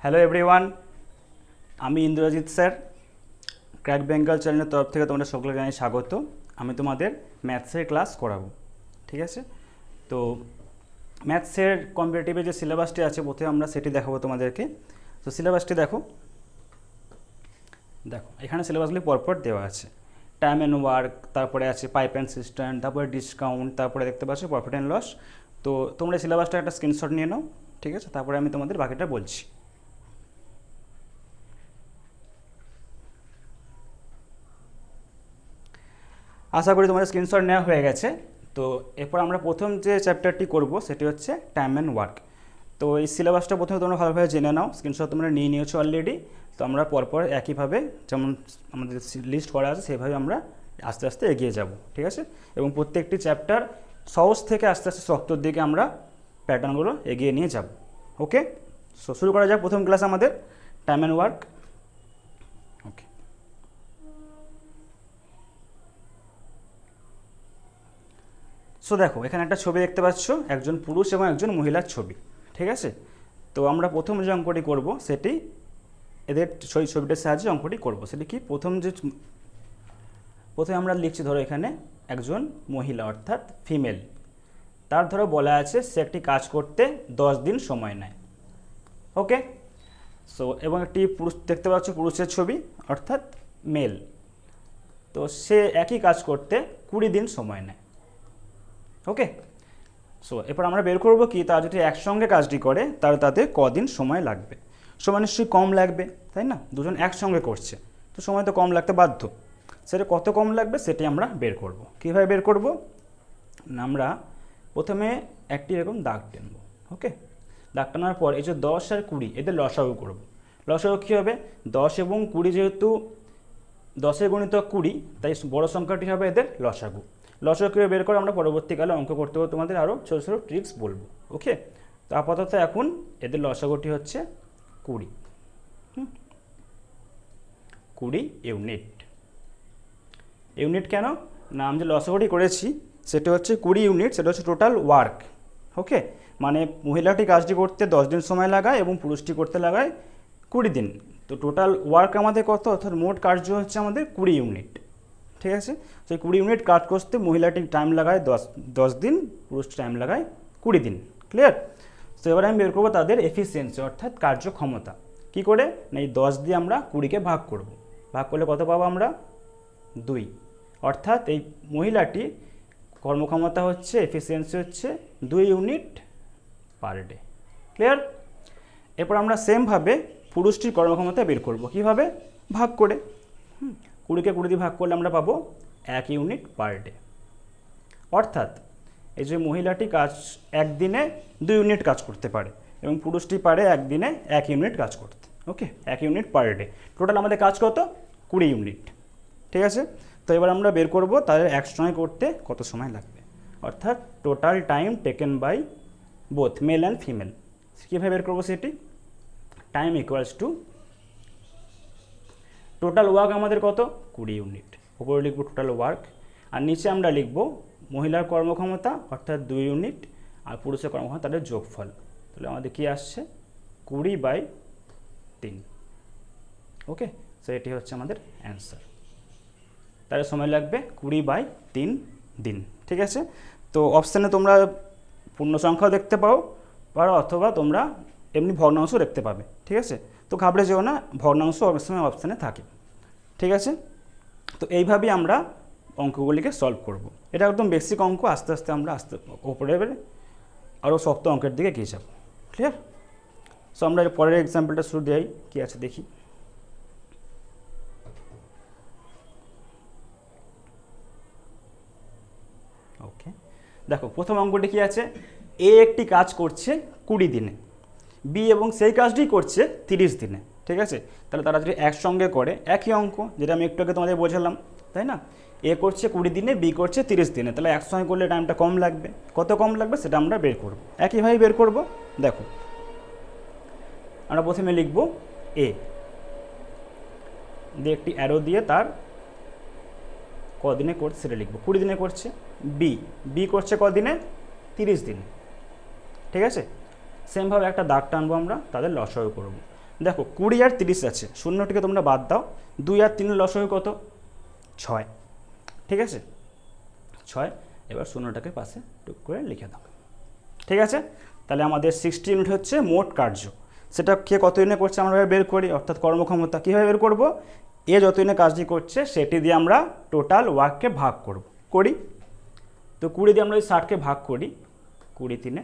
Hello everyone, আমি Indrajit sir. Crack Bengal চ্যানেলের তরফ থেকে তোমাদের সকলকে জানাই স্বাগত। আমি তোমাদের ম্যাথসের ক্লাস করাবো, ঠিক আছে? তো ম্যাথসের কম্পিটিটিভের যে সিলেবাসটি আছে প্রথমে আমরা সেটি দেখাবো তোমাদেরকে। তো সিলেবাসটি দেখো এখানে সিলেবাসগুলি পরপর দেওয়া আছে। টাইম অ্যান্ড ওয়ার্ক, তারপরে আছে পাইপ অ্যান্ড সিস্টেম, তারপরে ডিসকাউন্ট, তারপরে দেখতে পাচ্ছ প্রফিট অ্যান্ড লস। তো তোমরা সিলেবাসটা একটা স্ক্রিনশট নিয়ে নাও, ঠিক আছে? তারপরে আমি তোমাদের বাকিটা বলছি। আশা করি তোমাদের স্ক্রিনশট নেওয়া হয়ে গেছে। তো এরপর আমরা প্রথম যে চ্যাপ্টারটি করব সেটি হচ্ছে টাইম অ্যান্ড ওয়ার্ক। তো এই সিলেবাসটা প্রথমে তোমরা ভালোভাবে জেনে নাও, স্ক্রিনশট তোমরা নিয়ে নিয়েছো অলরেডি। তো আমরা পরপর একইভাবে যেমন আমাদের লিস্ট করা আছে সেভাবে আমরা আস্তে আস্তে এগিয়ে যাব, ঠিক আছে? এবং প্রত্যেকটি চ্যাপ্টার সহজ থেকে আস্তে আস্তে শক্তর দিকে আমরা প্যাটার্নগুলো এগিয়ে নিয়ে যাব। ওকে, সো শুরু করা যাক প্রথম ক্লাস আমাদের time and work. Okay, so দেখো এখানে একটা ছবি দেখতে পাচ্ছ, একজন পুরুষ এবং একজন মহিলার ছবি, ঠিক আছে? তো আমরা প্রথম যে অঙ্কটি করব সেটি এদের ছবিটার সাহায্যে অঙ্কটি করব। সেটি কি, প্রথমে আমরা লিখছি, ধরো এখানে একজন মহিলা অর্থাৎ ফিমেল, তার ধরো বলা আছে সে একটি কাজ করতে 10 দিন সময় নেয়। ওকে, সো এবং একটি পুরুষ দেখতে পাচ্ছ, পুরুষের ছবি অর্থাৎ মেল, তো সে একই কাজ করতে 20 দিন সময় নেয়। ওকে, সো এরপর আমরা বের করব কি, তারা যদি একসঙ্গে কাজটি করে তাহলে তাদের কদিন সময় লাগবে। সময় নিশ্চয়ই কম লাগবে, তাই না? দুজন একসঙ্গে করছে তো সময় তো কম লাগতে বাধ্য। সেটা কত কম লাগবে সেটি আমরা বের করব। কীভাবে বের করব না, আমরা প্রথমে একটি এরকম দাগ টেনব। ওকে, দাগ টানার পর এই যে 10 আর 20 এদের লসাগু করব। লসাগু কী হবে, 10 এবং 20 যেহেতু 10 গুণিতক 20, তাই বড় সংখ্যাটি হবে এদের লসাগু। লসাগু কীভাবে বের করে আমরা পরবর্তীকালে অঙ্ক করতে করতে তোমাদের আরও ছোটো ছোটো ট্রিক্স বলবো। ওকে, তো আপাতত এখন এদের লসাগুটি হচ্ছে 20। 20 ইউনিট। ইউনিট কেন না, আমি যে লসাগুটি করেছি সেটা হচ্ছে 20 ইউনিট, সেটা হচ্ছে টোটাল ওয়ার্ক। ওকে, মানে মহিলাটি কাজটি করতে 10 দিন সময় লাগায় এবং পুরুষটি করতে লাগায় 20 দিন। তো টোটাল ওয়ার্ক আমাদের কত, অর্থাৎ মোট কার্য হচ্ছে আমাদের 20 ইউনিট, ঠিক আছে? সেই 20 ইউনিট কাজ করতে মহিলাটি টাইম লাগায় 10 দিন, পুরুষ টাইম লাগায় 20 দিন। ক্লিয়ার? তো এবার আমি বের করবো তাদের এফিসিয়েন্সি অর্থাৎ কার্যক্ষমতা। কি করে না, এই 10 দিয়ে আমরা 20কে ভাগ করব। ভাগ করলে কত পাবো আমরা, 2। অর্থাৎ এই মহিলাটি কর্মক্ষমতা হচ্ছে, এফিসিয়েন্সি হচ্ছে 2 ইউনিট পার ডে। ক্লিয়ার? এরপর আমরা সেমভাবে পুরুষটির কর্মক্ষমতা বের করব। কীভাবে, ভাগ করে। 20কে 20 দিয়ে ভাগ করলে আমরা পাবো 1 ইউনিট পার ডে। অর্থাৎ এই যে মহিলাটি একদিনে 2 ইউনিট কাজ করতে পারে এবং পুরুষটি পারে একদিনে 1 ইউনিট কাজ করতে। ওকে, 1 ইউনিট পার ডে। টোটাল আমাদের কাজ কত, 20 ইউনিট, ঠিক আছে? তো এবার আমরা বের করব তাদের একসঙ্গে করতে কত সময় লাগবে, অর্থাৎ total time taken by both male and female. কীভাবে বের করবো সেটি, time equals to total work আমাদের কত, 20 ইউনিট। উপরে লিখব টোটাল ওয়ার্ক, আর নিচে আমরা লিখব মহিলার কর্মক্ষমতা অর্থাৎ 2 ইউনিট আর পুরুষের কর্মক্ষমতা তাদের যোগফল। তাহলে আমাদের কী আসছে, 20/3। ওকে, সো এটি হচ্ছে আমাদের অ্যান্সার। তাহলে সময় লাগবে 20/3 দিন, ঠিক আছে? তো অপশানে তোমরা পূর্ণ সংখ্যাও দেখতে পারো অথবা তোমরা এমনি ভগ্নাংশ দেখতে পাবে, ঠিক আছে? তো ঘাবড়ে যেও না, ভগ্নাংশ অনেক সময় অপশানে থাকে, ঠিক আছে? তো এইভাবেই আমরা অঙ্কগুলিকে সলভ করব। এটা একদম বেসিক অঙ্ক, আস্তে আস্তে আমরা ওপরে আরও শক্ত অঙ্কের দিকে এগিয়ে যাব। ক্লিয়ার? সো আমরা পরের এক্সাম্পলটা শুরু দিই, কী আছে দেখি। ওকে, দেখো প্রথম অঙ্কটি কী আছে, এ একটি কাজ করছে 20 দিনে, বি এবং সেই কাজটি করছে 30 দিনে, ঠিক আছে? তাহলে তারা যদি একসঙ্গে করে, একই অঙ্ক যেটা আমি একটু আগে তোমাদের বোঝালাম, তাই না? এ করছে 20 দিনে, বি করছে 30 দিনে, তাহলে একসঙ্গে করলে টাইমটা কম লাগবে। কত কম লাগবে সেটা আমরা বের করব, একইভাবে বের করব। দেখো আমরা প্রথমে লিখব এ দিয়ে একটি অ্যারো দিয়ে তার কদিনে করছে সেটা লিখব, 20 দিনে করছে। বি করছে কদিনে, 30 দিনে, ঠিক আছে? সেমভাবে একটা দাগ টানবো আমরা, তাদের লসাগু করব। দেখো 20 আর 30 আছে, শূন্যটিকে তোমরা বাদ দাও, 2 আর 3 লসাগু কত? 6, ঠিক আছে 6। এবার শূন্যটাকে পাশে টুক করে লিখে দাও, ঠিক আছে। তাহলে আমাদের 60 ইউনিট হচ্ছে মোট কার্য, সেটা কে কত ইউনিটে করছে আমরা বের করি, অর্থাৎ কর্মক্ষমতা কীভাবে বের করব? এ যত ইউনিট কাজটি করছে সেটি দিয়ে আমরা টোটাল ওয়ার্ককে ভাগ করি। তো 20 দিয়ে আমরা ওই 60কে ভাগ করি, 20 3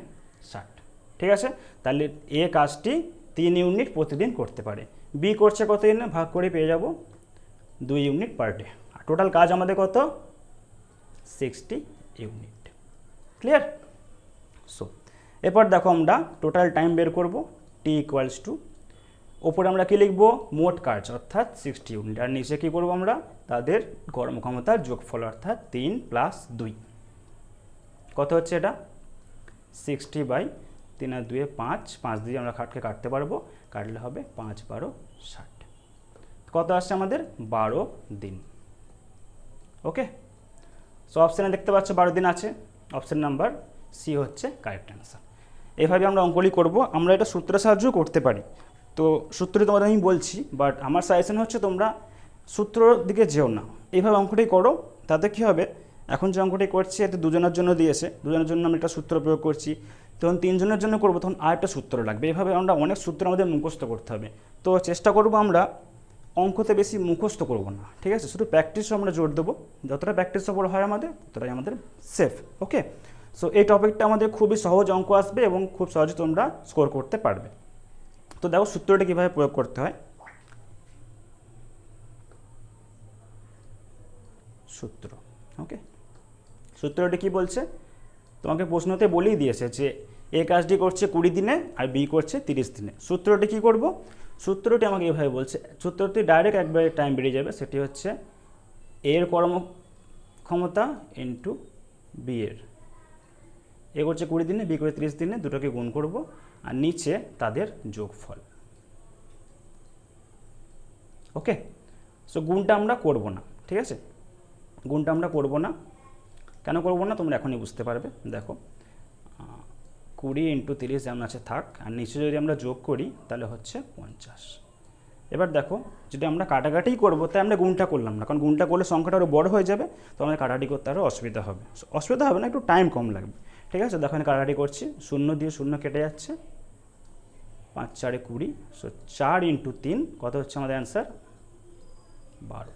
60, ঠিক আছে। তাহলে এ কাজটি 3 ইউনিট প্রতিদিন করতে পারে। বি করছে কত ইউনিট, ভাগ করে পেয়ে যাব 2 ইউনিট পার ডে। আর টোটাল কাজ আমাদের কত? 60 ইউনিট। ক্লিয়ার? সো এরপর দেখো আমরা টোটাল টাইম বের করব, টি ইকুয়ালস টু, ওপরে আমরা কী লিখব? মোট কাজ অর্থাৎ 60 ইউনিট, আর নিচে কী করবো আমরা? তাদের কর্মক্ষমতার যোগফল অর্থাৎ 3 + 2। কত হচ্ছে এটা? 60/3 আর 2 5, 5 দিয়ে আমরা কাটতে পারবো, কাটলে হবে 5 12 60। কত আসছে আমাদের? 12 দিন। ওকে, সো অপশানে দেখতে পাচ্ছ 12 দিন আছে, অপশান নাম্বার সি হচ্ছে কারেক্ট অ্যান্সার। এভাবে আমরা অঙ্কগুলি করব। আমরা এটা সূত্রের সাহায্যও করতে পারি, তো সূত্রটি তোমাদের আমি বলছি, বাট আমার সাজেশন হচ্ছে তোমরা সূত্রর দিকে যেও না, এইভাবে অঙ্কটি করো। তাতে কী হবে, এখন যে অঙ্কটি করছি এতে দুজনের জন্য দিয়েছে, দুজনের জন্য আমি একটা সূত্র প্রয়োগ করছি, তখন 3 জনের জন্য করবো, তখন আরেকটা সূত্র লাগবে। এইভাবে আমরা অনেক সূত্র আমাদের মুখস্থ করতে হবে। তো চেষ্টা করবো আমরা অঙ্কতে বেশি মুখস্থ করব না, ঠিক আছে, শুধু প্র্যাকটিসও আমরা জোর দেবো। যতটা প্র্যাকটিস ওপর হয় আমাদের, ততটাই আমাদের সেফ। ওকে, সো এই টপিকটা আমাদের খুবই সহজ অঙ্ক আসবে এবং খুব সহজে তোমরা স্কোর করতে পারবে। তো দেখো সূত্রটা কীভাবে প্রয়োগ করতে হয়। সূত্র, ওকে, সূত্রটি কী বলছে? তোমাকে প্রশ্নতে বলেই দিয়েছে যে এ কাজটি করছে 20 দিনে আর বি করছে 30 দিনে। সূত্রটি কী করব? সূত্রটি আমাকে এভাবে বলছে, সূত্রটি ডাইরেক্ট একবারে টাইম বেরিয়ে যাবে, সেটি হচ্ছে এর কর্মক্ষমতা ইন্টু বি এর। এ করছে 20 দিনে, বি করে 30 দিনে, দুটোকে গুণ করব, আর নিচে তাদের যোগফল। ওকে, সো গুণটা আমরা করব না, ঠিক আছে, গুণটা আমরা করব না। কেন করব না তোমরা এখনই বুঝতে পারবে। দেখো 20 × 30 যেমন আছে থাক, আর নিচে যদি আমরা যোগ করি তাহলে হচ্ছে 50। এবার দেখো যদি আমরা কাটাকাটিই করবো, তাই আমরা গুণটা করলাম না, কারণ গুণটা করলে সংখ্যাটা আরও বড় হয়ে যাবে, তো আমাদের কাটাকাটি করতে আরও অসুবিধা হবে। অসুবিধা হবে না, একটু টাইম কম লাগবে, ঠিক আছে। দেখো আমি কাটাকাটি করছি, 0 দিয়ে 0 কেটে যাচ্ছে, 5 4 20, সো 4 × 3 কত হচ্ছে আমাদের অ্যান্সার? 12।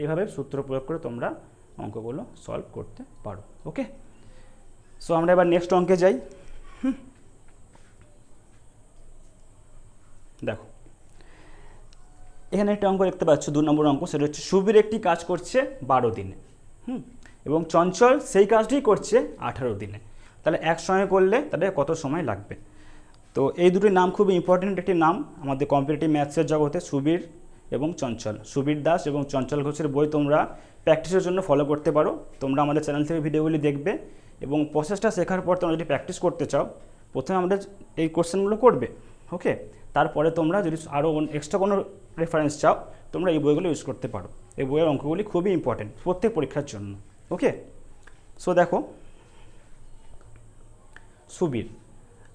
এইভাবে সূত্র প্রয়োগ করে তোমরা অঙ্কগুলো সলভ করতে পারো। ওকে, সো আমরা এবার নেক্সট অঙ্কে যাই। দেখো এখানে একটা অঙ্ক দেখতে পাচ্ছ, 2 নম্বর অঙ্ক, সেটা হচ্ছে সুবীর একটি কাজ করছে 12 দিনে, এবং চঞ্চল সেই কাজটি করছে 18 দিনে। তাহলে একসঙ্গে করলে তাহলে কত সময় লাগবে? তো এই দুটি নাম খুবই ইম্পর্টেন্ট একটি নাম আমাদের কম্পিটিটিভ ম্যাথসের জগতে, সুবীর এবং চঞ্চল। সুবীর দাস এবং চঞ্চল ঘোষের বই তোমরা প্র্যাকটিসের জন্য ফলো করতে পারো। তোমরা আমাদের চ্যানেল থেকে ভিডিওগুলি দেখবে এবং প্রসেসটা শেখার পর তোমরা যদি প্র্যাকটিস করতে চাও, প্রথমে আমাদের এই কোশ্চেনগুলো করবে। ওকে, তারপরে তোমরা যদি আরও এক্সট্রা কোনো রেফারেন্স চাও, তোমরা এই বইগুলো ইউজ করতে পারো। এই বইয়ের অঙ্কগুলি খুবই ইম্পর্টেন্ট প্রত্যেক পরীক্ষার জন্য। ওকে, সো দেখো সুবীর,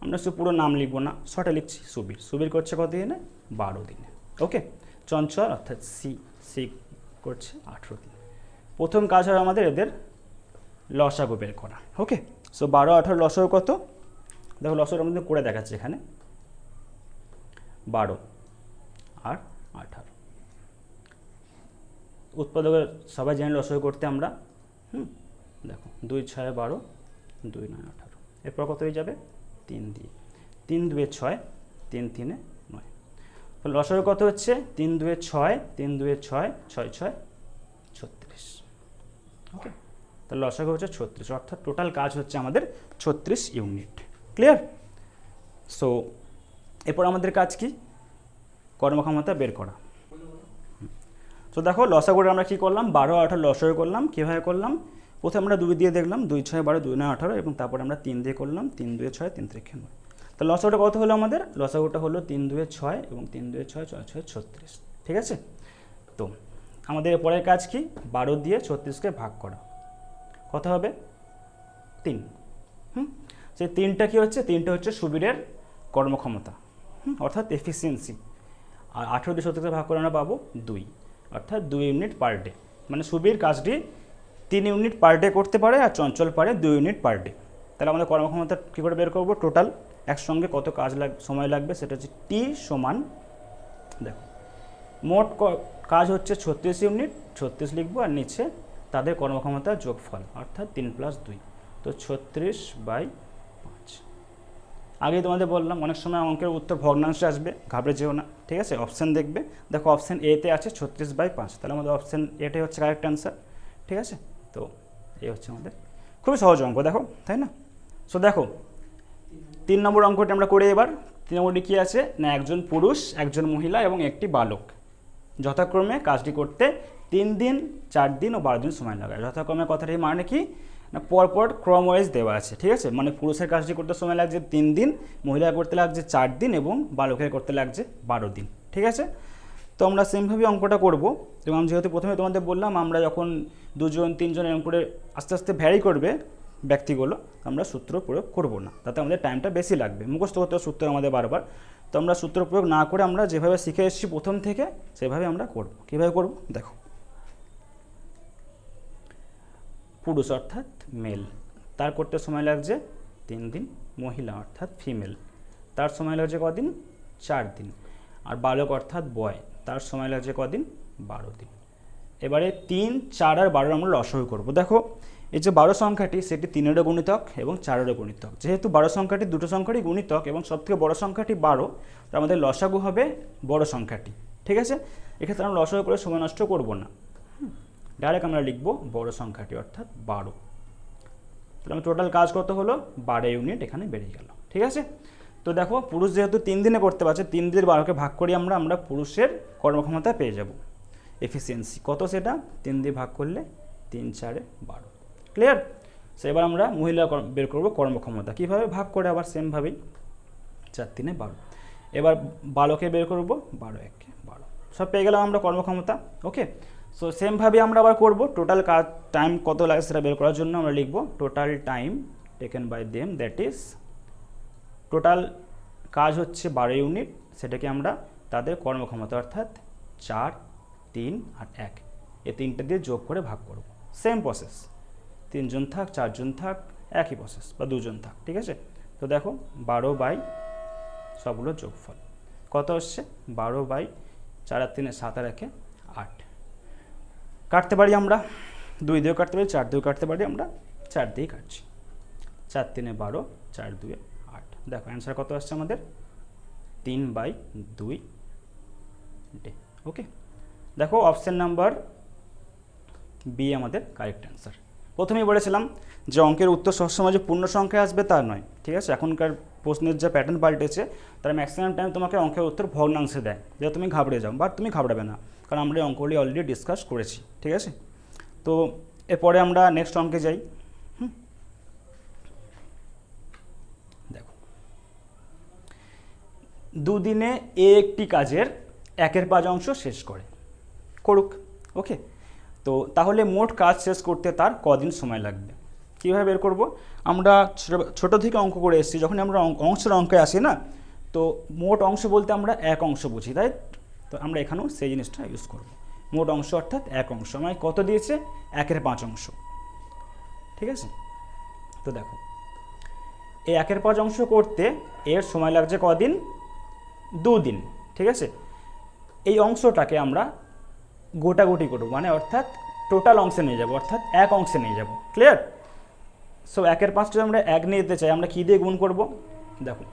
আমরা সে পুরো নাম লিখবো না, শর্টে লিখছি সুবীর। সুবীর করছে কত দিনে? 12 দিনে। ওকে, চঞ্চল অর্থাৎ সি করছে 18 দিনে। প্রথম কাজ হবে আমাদের এদের লসাগু বের করা। ওকে, সো 12 18 লসাগু কত? দেখো লসাগু আমাদের করে দেখাচ্ছে এখানে, 12 আর 18। উৎপাদকের সবাই জানি লসাগু করতে আমরা। দেখো 2 6 12, 2 9 18, এরপর কত হয়ে যাবে? 3 দিয়ে, 3 2 6, 3 3 9। তো লসাগু কত হচ্ছে? 3 2 6, 3 2 6, 6 6 36। ওকে, তো লসাগু হচ্ছে 36, অর্থাৎ টোটাল কাজ হচ্ছে আমাদের 36 ইউনিট। ক্লিয়ার? সো এরপর আমাদের কাজ কি? কর্মক্ষমতা বের করা। তো দেখো লসাগুর আমরা কী করলাম? 12 18 লসাগু করলাম। কীভাবে করলাম? প্রথমে আমরা 2 দিয়ে দেখলাম, 2 6 12, 2 9 18, এবং তারপরে আমরা 3 দিয়ে করলাম, 3 2 6, 3 3 9। তো লসাগুটা কত হলো আমাদের? লসাগুটা হলো 3 2 6 এবং 3 2 6 6 6 36। ঠিক আছে, তো আমাদের পরের কাজ কি? 12 দিয়ে 36কে ভাগ করা। কত হবে? 3। সেই 3টা কী হচ্ছে? 3টা হচ্ছে সুবীরের কর্মক্ষমতা। অর্থাৎ এফিসিয়েন্সি। আর 18 দিয়ে 70 ভাগ করে আমরা পাবো 2, অর্থাৎ 2 ইউনিট পার ডে। মানে সুবীর কাজটি 3 ইউনিট পার ডে করতে পারে আর চঞ্চল পারে 2 ইউনিট পার ডে। তাহলে আমাদের কর্মক্ষমতা কী করে বের করবো? টোটাল একসঙ্গে কত কাজ সময় লাগবে সেটা হচ্ছে টি সমান, দেখো মোট কাজ হচ্ছে 36 ইউনিট, 36 লিখবো আর নিচে তাদের কর্মক্ষমতার যোগফল অর্থাৎ 3 + 2, তো 36/5। আগেই তোমাদের বললাম অনেক সময় অঙ্কের উত্তর ভগ্নাংশে আসবে, ঘাবড়ে যেও না, ঠিক আছে? অপশান দেখবে, দেখো অপশান এতে আছে 36/5, তাহলে আমাদের অপশান এটাই হচ্ছে কারেক্ট অ্যান্সার, ঠিক আছে? তো এই হচ্ছে আমাদের খুবই সহজ অঙ্ক, দেখো তাই না? সো দেখো 3 নম্বর অঙ্কটি আমরা করে এবার 3 নম্বরটি কী আছে না, একজন পুরুষ, একজন মহিলা এবং একটি বালক যথাক্রমে কাজটি করতে 3 দিন, 4 দিন ও 12 দিন সময় লাগায়। যথাক্রমে কথাটি মানে কি না, পরপর ক্রম ওয়াইজ দেওয়া আছে, ঠিক আছে? মানে পুরুষের কাজটি করতে সময় লাগছে 3 দিন, মহিলার করতে লাগছে 4 দিন এবং বালকের করতে লাগছে 12 দিন, ঠিক আছে? তো আমরা সেমভাবে অঙ্কটা করব। এবং যেহেতু প্রথমে তোমাদের বললাম আমরা যখন 2 জন 3 জন এরকম করে আস্তে আস্তে ভ্যারি করবে ব্যক্তিগুলো, আমরা সূত্র প্রয়োগ করব না, তাতে আমাদের টাইমটা বেশি লাগবে, মুখস্থ করতে সূত্র আমাদের বারবার। তো আমরা সূত্র প্রয়োগ না করে আমরা যেভাবে শিখে এসেছি প্রথম থেকে সেভাবে আমরা করব। কীভাবে করব দেখো, পুরুষ অর্থাৎ মেল, তার করতে সময় লাগছে 3 দিন, মহিলা অর্থাৎ ফিমেল, তার সময় লাগছে কদিন? 4 দিন, আর বালক অর্থাৎ বয়, তার সময় লাগছে কদিন? 12 দিন। এবারে 3, 4 আর 12 আমরা লসাগু করব। দেখো এই যে 12 সংখ্যাটি সেটি 3-এরও গুণিতক এবং 4-এরও গুণিতক। যেহেতু 12 সংখ্যাটি দুটো সংখ্যারই গুণিতক এবং সবথেকে বড় সংখ্যাটি 12, তো আমাদের লসাগু হবে বড় সংখ্যাটি, ঠিক আছে? এক্ষেত্রে আমরা লসাগু করে সময় নষ্ট করব না, ডাইরেক্ট আমরা লিখব বড় সংখ্যাটি অর্থাৎ 12। তাহলে আমার টোটাল কাজ কত হলো? 12 ইউনিট এখানে বেরিয়ে গেল, ঠিক আছে? তো দেখো পুরুষ যেহেতু 3 দিনে করতে পারছে, 3 দিয়ে 12কে ভাগ করি আমরা পুরুষের কর্মক্ষমতা পেয়ে যাব। এফিসিয়েন্সি কত সেটা? 3 দিয়ে ভাগ করলে 3 × 4 = 12, ক্লিয়ার? সো এবার আমরা মহিলা বের করব কর্মক্ষমতা, কীভাবে? ভাগ করে আবার সেমভাবেই 4 × 3 = 12। এবার বালকে বের করব 12 × 1 = 12, সব পেয়ে গেলাম আমরা কর্মক্ষমতা, ওকে? সো সেমভাবে আমরা আবার করব, টোটাল কাজ টাইম কত লাগে সেটা বের করার জন্য আমরা লিখব total time taken by them, that is total কাজ হচ্ছে 12 ইউনিট, সেটাকে আমরা তাদের কর্মক্ষমতা অর্থাৎ 4, 3 আর 1 এই 3টে দিয়ে যোগ করে ভাগ করব। সেম প্রসেস, 3 জন থাক, 4 জন থাক, একই প্রসেস, বা 2 জন থাক, ঠিক আছে? তো দেখো 12 সবগুলো যোগফল কত আসছে? 12/4 আর 3 7 আর 1 8। কাটতে পারি আমরা, 2 দিয়েও কাটতে পারি, 4 দিয়েও কাটতে পারি, আমরা 4 দিয়েই কাটছি। 4 × 3 = 12, 4 × 2 = 8। দেখো অ্যান্সার কত আসছে আমাদের? 3/2 ডে, ওকে? দেখো অপশান নাম্বার বি আমাদের কারেক্ট অ্যান্সার। প্রথমেই বলেছিলাম যে অঙ্কের উত্তর সবসময় যে পূর্ণ সংখ্যায় আসবে তা নয়, ঠিক আছে? এখনকার প্রশ্নের যে প্যাটার্ন পাল্টেছে, তারা ম্যাক্সিমাম টাইম তোমাকে অঙ্কের উত্তর ভগ্নাংশে দেয়, যে তুমি ঘাবড়ে যাও, বাট তুমি ঘাবড়াবে না, কারণ আমরা এই অঙ্কগুলি অলরেডি ডিসকাস করেছি, ঠিক আছে? তো এরপরে আমরা নেক্সট অঙ্কে যাই। দেখো 2 দিনে এ একটি কাজের 1/5 অংশ শেষ করুক, ওকে? তো তাহলে মোট কাজ শেষ করতে তার কদিন সময় লাগবে? কীভাবে বের করব? আমরা ছোটো থেকে অঙ্ক করে এসেছি, যখন আমরা অংশের অঙ্কে আসি না, তো মোট অংশ বলতে আমরা এক অংশ বুঝি, তাই? তো আমরা এখানেও সেই জিনিসটা ইউজ করব। মোট অংশ অর্থাৎ এক অংশ, মানে কত দিয়েছে? 1/5 অংশ, ঠিক আছে? তো দেখো এই 1/5 অংশ করতে এর সময় লাগছে কদিন? 2 দিন, ঠিক আছে? এই অংশটাকে আমরা গোটাগুটি করব, মানে অর্থাৎ টোটাল অংশে নিয়ে যাব, অর্থাৎ এক অংশে নিয়ে যাব, ক্লিয়ার? সো 1/5 যদি আমরা 1 নিতে চাই, আমরা কী দিয়ে গুণ করব? দেখো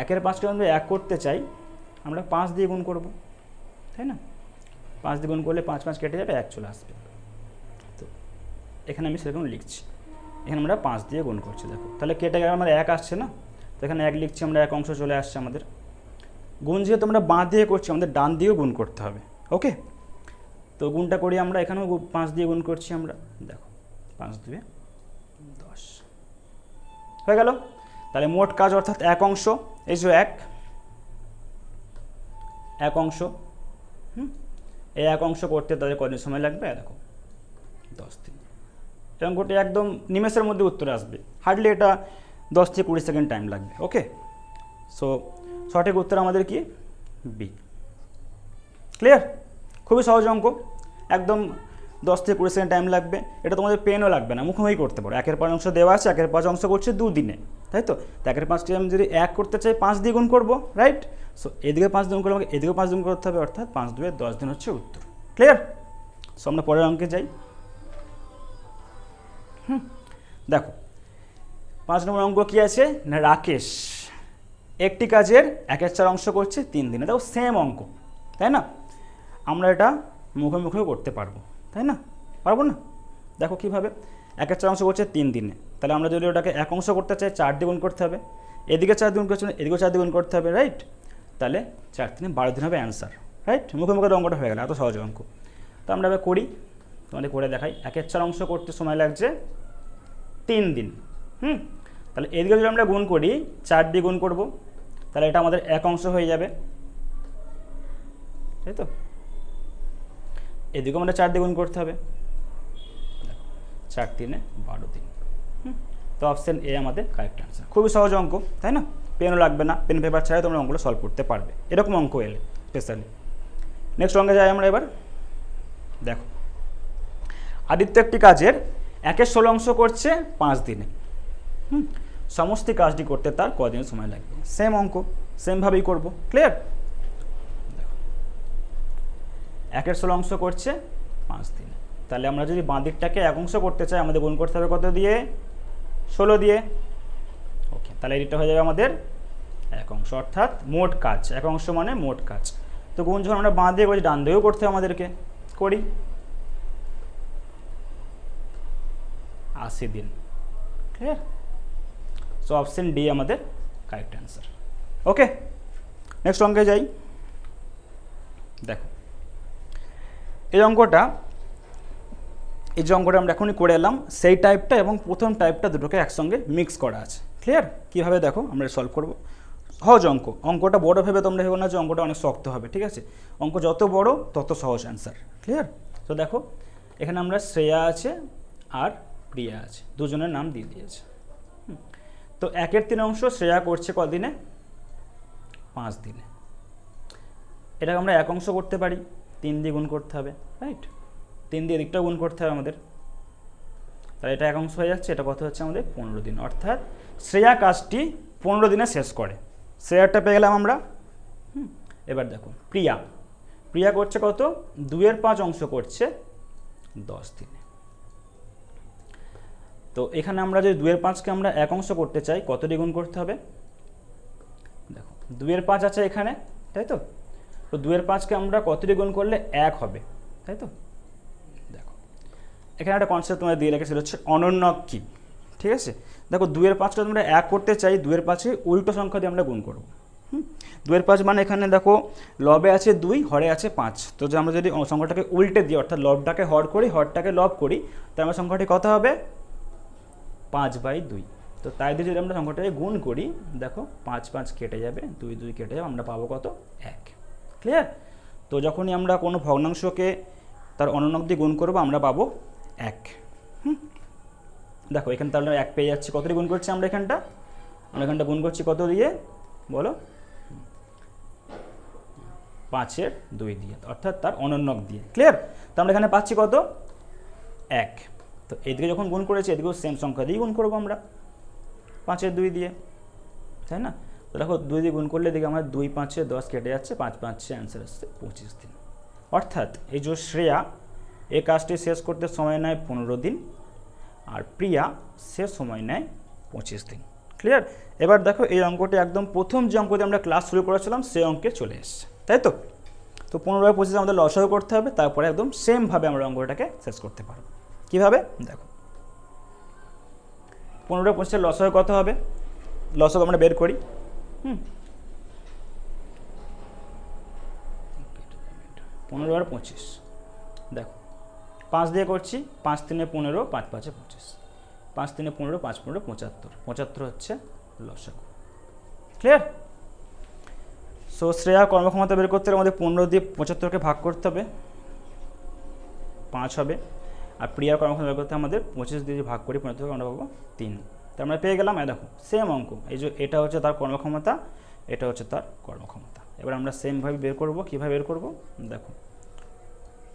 1/5 আমরা 1 করতে চাই, আমরা 5 দিয়ে গুণ করব, তাই না? 5 দিয়ে গুণ করলে 5 5 কেটে যাবে, 1 চলে আসবে। তো এখানে আমি সেরকম লিখছি, এখানে আমরা 5 দিয়ে গুণ করছি, দেখো তাহলে কেটে গেলে আমার 1 আসছে না, তো এখানে 1 লিখছি আমরা, 1 অংশ চলে আসছে আমাদের। গুণ যেহেতু আমরা বাঁ দিয়ে করছি, আমাদের ডান দিয়েও গুণ করতে হবে, ওকে? তো গুণটা করি আমরা, এখানেও 5 দিয়ে গুণ করছি আমরা, দেখো 5 × 2 = 10 হয়ে গেল। তাহলে মোট কাজ অর্থাৎ এক অংশ, এই যে এক অংশ, এই এক অংশ করতে তাদের কদিন সময় লাগবে? দেখো 10 দিন। এই অঙ্কটি একদম নিমেষের মধ্যে উত্তর আসবে, হার্ডলি এটা 10 থেকে 20 সেকেন্ড টাইম লাগবে, ওকে? সো সঠিক উত্তর আমাদের কি বি। ক্লিয়ার? খুবই সহজ অঙ্ক, একদম 10 থেকে 20 সেকেন্ড টাইম লাগবে। এটা তোমাদের পেনও লাগবে না, মুখোমুখি করতে পারো। 1/5 অংশ দেওয়া আছে, 1/5 অংশ করছে 2 দিনে, তাই তো? 1/5টি আমি যদি 1 করতে চাই 5 দিয়ে গুণ করবো, রাইট? সো এদিকে 5 গুণ করলে আমাকে এদিকে 5 গুণ করতে হবে, অর্থাৎ 5 2 10 দিন হচ্ছে উত্তর। ক্লিয়ার? সো আমরা পরের অঙ্কে যাই। দেখো 5 নম্বর অঙ্ক কী আছে না, রাকেশ একটি কাজের 1/4 অংশ করছে 3 দিনে। দেখো সেম অঙ্ক, তাই না? আমরা এটা মুখে মুখেও করতে পারবো, তাই না? পারবো না? দেখো কীভাবে, 1/4 অংশ করছে 3 দিনে, তাহলে আমরা যদি ওটাকে 1 অংশ করতে চাই 4 দিয়ে গুণ করতে হবে, এদিকে 4 দিয়ে গুণ করছে, এদিকেও 4 দিয়ে গুণ করতে হবে, রাইট? তাহলে 4 3 12 দিন হবে অ্যান্সার, রাইট? মুখে মুখে অঙ্কটা হয়ে গেল, এত সহজ অঙ্ক। তো আমরা এবার করি, তোমাদের করে দেখাই। 1/4 অংশ করতে সময় লাগছে 3 দিন। তাহলে এদিকে যদি আমরা গুণ করি 4 দিয়ে গুণ করবো, তাহলে এটা আমাদের 1 অংশ হয়ে যাবে, তাই তো? এদিকেও আমরা 4 দিয়ে গুণ করতে হবে, 4 3 12 দিন। তো অপশান এ আমাদের কারেক্ট অ্যান্সার। খুবই সহজ অঙ্ক, তাই না? পেনও লাগবে না, পেন পেপার ছাড়াই তোমরা অঙ্কগুলো সলভ করতে পারবে, এরকম অঙ্ক এলে স্পেশালি। নেক্সট অঙ্কে যাই আমরা এবার। দেখো আদিত্য একটি কাজের 1/16 অংশ করছে 5 দিনে। সমস্ত কাজটি করতে তার কদিন সময় লাগবে? সেম অঙ্ক, সেমভাবেই করব। ক্লিয়ার? 1/16 অংশ করছে 5 দিনে, তাহলে আমরা যদি বাঁ দিকটাকে 1 অংশ করতে চাই আমাদের গুণ করতে হবে কত দিয়ে? 16 দিয়ে। ওকে, তাহলে এটা হয়ে যাবে আমাদের 1 অংশ, অর্থাৎ মোট কাজ। 1 অংশ মানে মোট কাজ। তো গুণ যখন আমরা বাঁ দিয়ে করছি ডান দিকেও করতে হবে আমাদেরকে, করি। 80 দিন। ক্লিয়ার? সো অপশন ডি আমাদের কারেক্ট অ্যান্সার। ওকে, নেক্সট অঙ্কে যাই। দেখো এই অঙ্কটা আমরা এখনই করে এলাম, সেই টাইপটা এবং প্রথম টাইপটা দুটোকে একসঙ্গে মিক্স করা আছে। ক্লিয়ার? কীভাবে দেখো আমরা সলভ করব। সহজ অঙ্ক, অঙ্কটা বড় ভেবে তোমরা ভেবো না যে অঙ্কটা অনেক শক্ত হবে, ঠিক আছে? অঙ্ক যত বড় তত সহজ অ্যান্সার। ক্লিয়ার? তো দেখো এখানে আমরা শ্রেয়া আছে আর প্রিয়া আছে, দুজনের নাম দিয়ে দিয়েছে। তো 1/3 অংশ শ্রেয়া করছে কদিনে? 5 দিনে। এটাকে আমরা 1 অংশ করতে পারি, 3 দিয়ে গুণ করতে হবে, রাইট? 3 দিয়ে এদিকটাও গুণ করতে হবে আমাদের, তাহলে এটা 1 অংশ হয়ে যাচ্ছে। এটা কত হচ্ছে আমাদের? 15 দিন। অর্থাৎ শ্রেয়া কাজটি 15 দিনে শেষ করে। শ্রেয়ারটা পেয়ে গেলাম আমরা। এবার দেখো প্রিয়া করছে কত? 2/5 অংশ করছে 10 দিনে। তো এখানে আমরা যদি 2/5কে আমরা 1 অংশ করতে চাই কত দিয়ে গুণ করতে হবে? দেখো 2/5 আছে এখানে, তাই তো? তো 2/5কে আমরা কত দিয়ে গুণ করলে 1 হবে, তাই তো? দেখো এখানে একটা কনসেপ্ট তোমাদের দিয়ে রেখেছিল, হচ্ছে অনন্যক কী। ঠিক আছে? দেখো 2/5কে আমরা 1 করতে চাই, 2/5কে উল্টো সংখ্যা দিয়ে আমরা গুণ করব। 2/5 মানে এখানে দেখো লবে আছে 2, হরে আছে 5। তো যে আমরা যদি সংখ্যাটাকে উল্টে দিই, অর্থাৎ লবটাকে হর করি, হরটাকে লব করি, তাহলে আমার সংখ্যাটি কত হবে? 5/2। তো তাই দিয়ে যদি আমরা সংখ্যাটাকে গুণ করি, দেখো 5 5 কেটে যাবে, 2 2 কেটে যাবে, আমরা পাবো কত? 1। ক্লিয়ার? তো যখনই আমরা কোনো ভগ্নাংশকে তার অনন্যক দিয়ে গুণ করবো আমরা পাবো 1। দেখো এখানে তাহলে 1 পেয়ে যাচ্ছি। কত দিয়ে গুণ করছি আমরা এখানটা গুণ করছি কত দিয়ে বলো? 5/2 দিয়ে, অর্থাৎ তার অনন্যক দিয়ে। ক্লিয়ার? তো আমরা এখানে পাচ্ছি কত? 1। তো এদিকে যখন গুণ করেছি এদিকেও সেম সংখ্যা দিয়ে গুণ করবো আমরা, 5/2 দিয়ে, তাই না? তো দেখো 2 দিয়ে গুণ করলে এদিকে আমরা 2 5 10 কেটে যাচ্ছে, 5 5 অ্যান্সার আসছে 25 দিন। অর্থাৎ এই যে শ্রেয়া এই কাজটি শেষ করতে সময় নেয় 15 দিন, আর প্রিয়া সে সময় নেয় 25 দিন। ক্লিয়ার? এবার দেখো এই অঙ্কটি একদম প্রথম যে অঙ্ক দিয়ে আমরা ক্লাস শুরু করেছিলাম সেই অঙ্কে চলে এসছে, তাই তো? তো 15/25 আমাদের লসাগু করতে হবে, তারপরে একদম সেমভাবে আমরা অঙ্কটাকে শেষ করতে পারবো। কীভাবে? দেখো 15/25 লসাগু কত হবে? লসাগু আমরা বের করি। 15/25 দেখো 5 দিয়ে করছি, 5 3 15, 5 5 25, 5 3 15, 5 15 75, 75 হচ্ছে লসাগু। ক্লিয়ার? সো শ্রেয়া কর্মক্ষমতা বের করতে হলে আমাদের 15 দিয়ে 75কে ভাগ করতে হবে, 5 হবে। আর প্রিয়ার কর্মক্ষমতা বের করতে আমাদের 25 দিয়ে ভাগ করি 15 থেকে আমরা পাবো 3। তো আমরা পেয়ে গেলাম। দেখো সেম অঙ্ক, এই যে এটা হচ্ছে তার কর্মক্ষমতা, এটা হচ্ছে তার কর্মক্ষমতা। এবার আমরা সেমভাবে বের করব। কীভাবে বের করব দেখো,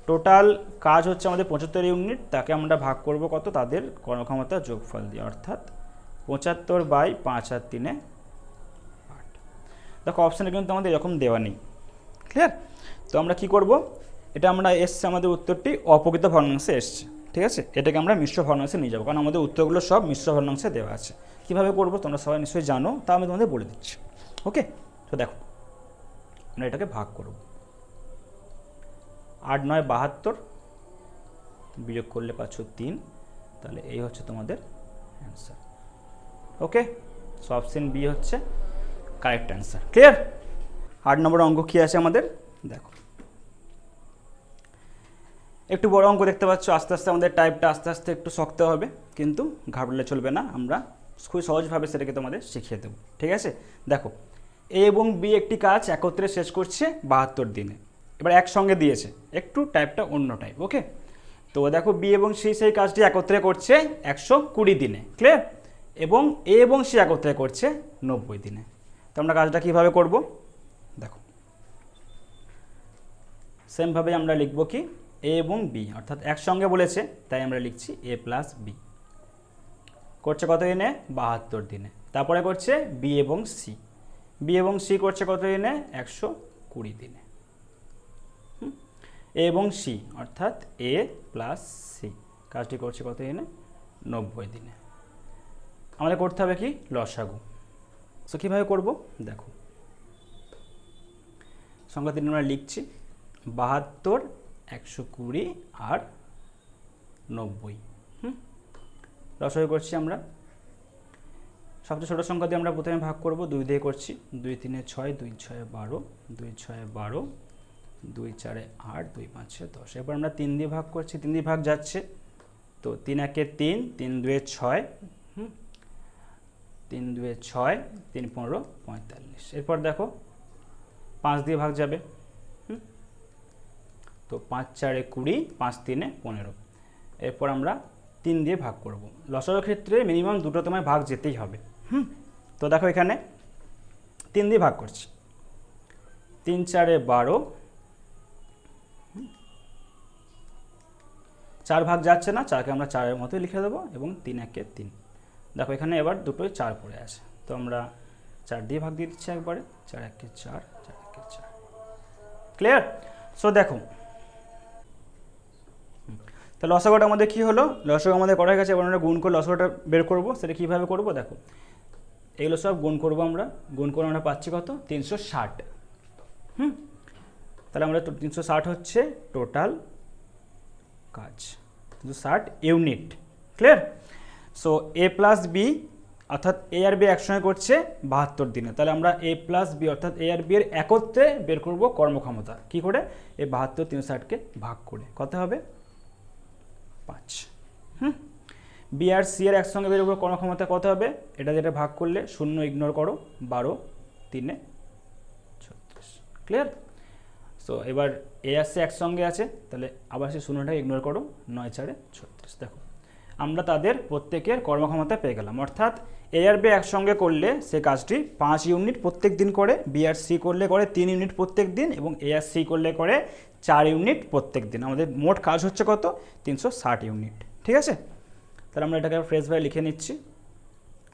টোটাল কাজ হচ্ছে আমাদের 75 ইউনিট, তাকে আমরা ভাগ করব কত, তাদের কর্মক্ষমতা যোগফল দিয়ে, অর্থাৎ 75/5 আর 3 8। দেখো অপশানে কিন্তু আমাদের এরকম দেওয়া নেই, ক্লিয়ার? তো আমরা কি করব, এটা আমরা এসছে আমাদের উত্তরটি অপ্রকৃত ভগ্নাংশে এসছে, ঠিক আছে? এটাকে আমরা মিশ্র ভগ্নাংশে নিয়ে যাবো, কারণ আমাদের উত্তরগুলো সব মিশ্র ভগ্নাংশে দেওয়া আছে। কীভাবে করবো তোমরা সবাই নিশ্চয়ই জানো, তা আমি তোমাদের বলে দিচ্ছি। ওকে, তো দেখো আমরা এটাকে ভাগ করব। 8 9 72, বিয়োগ করলে পাচ্ছ 3, তাহলে এই হচ্ছে তোমাদের অ্যান্সার। ওকে, সো অপশন বি হচ্ছে কারেক্ট অ্যান্সার। ক্লিয়ার? 8 নম্বর অঙ্ক কী আছে আমাদের দেখো, একটু বড় অঙ্ক দেখতে পাচ্ছ। আস্তে আস্তে আমাদের টাইপটা আস্তে আস্তে একটু শক্ত হবে, কিন্তু ঘাবড়লে চলবে না, আমরা খুবই সহজভাবে সেটাকে তোমাদের শিখিয়ে দেবো, ঠিক আছে? দেখো, এ এবং বি একটি কাজ একত্রে শেষ করছে 72 দিনে। এবার একসঙ্গে দিয়েছে, একটু টাইপটা অন্য টাইপ। ওকে, তো দেখো বি এবং সি সেই কাজটি একত্রে করছে 120 দিনে, ক্লিয়ার? এবং এ এবং সি একত্রে করছে 90 দিনে। তো আমরা কাজটা কীভাবে করব দেখো, সেমভাবে আমরা লিখব কি, এ এবং বি, অর্থাৎ একসঙ্গে বলেছে তাই আমরা লিখছি এ প্লাস বি, করছে কত দিনে 72 দিনে। তারপরে করছে বি এবং সি, বি এবং সি করছে কত দিনে 120 দিনে। এ এবং সি অর্থাৎ এ প্লাস সি কাজটি করছে কত দিনে 90 দিনে। আমাদের করতে হবে কি লসাগু। সো কীভাবে করব দেখো, সংখ্যা 3 আমরা লিখছি 72 120 আর 90। লসাগু করছি আমরা, সবচেয়ে ছোটো সংখ্যা দিয়ে আমরা প্রথমে ভাগ করব, 2 দিয়ে করছি, 2 3 6, 2 6 12, 2 6 12, 2 4 8, 2 5 10। এরপর আমরা 3 দিয়ে ভাগ করছি, 3 দিয়ে ভাগ যাচ্ছে, তো 3 1 3, 3 2 6, 3 2 6, 3 15 45। এরপর দেখো 5 দিয়ে ভাগ যাবে, তো 5 4 20, 5 3 15। এরপর আমরা 3 দিয়ে ভাগ করব। লসাগুর ক্ষেত্রে মিনিমাম দুটো তোমায় ভাগ যেতেই হবে। তো দেখো এখানে 3 দিয়ে ভাগ করছি, 3 4 12, 4 ভাগ যাচ্ছে না, 4কে আমরা 4-এর মতোই লিখে দেবো, এবং 3 1 3। দেখো এখানে এবার দুটোই 4 পড়ে আছে, তো আমরা 4 দিয়ে ভাগ দিয়ে দিচ্ছি একবারে, 4 1 4, 4 1 4। ক্লিয়ার? সো দেখো, তো লসাগুটা আমাদের কী হলো, লসাগু আমাদের করা হয়ে গেছে। এবার আমরা গুণ করে লসাগুটা বের করবো। সেটা কীভাবে করবো দেখো, এগুলো সব গুণ করবো আমরা, গুণ করে আমরা পাচ্ছি কত 360। তাহলে আমরা 360 হচ্ছে টোটাল কাজ, 360 ইউনিট। ক্লিয়ার? সো এ প্লাস বি অর্থাৎ এ আর বি একসঙ্গে করছে 72 দিনে। তাহলে আমরা এ প্লাস বি অর্থাৎ এ আর বি এর একত্রে বের করব কর্মক্ষমতা। কি করে? এই 72 360কে ভাগ করে কত হবে 5। বি আর সি এর একসঙ্গে বের করব কর্মক্ষমতা কত হবে, এটা যেটা ভাগ করলে 0 ইগনোর করো, 12 3 36। ক্লিয়ার? সো এবার এ আর সি একসঙ্গে আছে, তাহলে আবার সে 0টা ইগনোর করো, 9 4 36। দেখো আমরা তাদের প্রত্যেকের কর্মক্ষমতা পেয়ে গেলাম, অর্থাৎ এ আর বি একসঙ্গে করলে সে কাজটি 5 ইউনিট প্রত্যেক দিন করে, বি আর সি করলে করে 3 ইউনিট প্রত্যেক দিন, এবং এ আর সি করলে করে 4 ইউনিট প্রত্যেক দিন। আমাদের মোট কাজ হচ্ছে কত 360 ইউনিট। ঠিক আছে? তাহলে আমরা এটাকে ফ্রেশ ভাবে লিখে নিচ্ছি।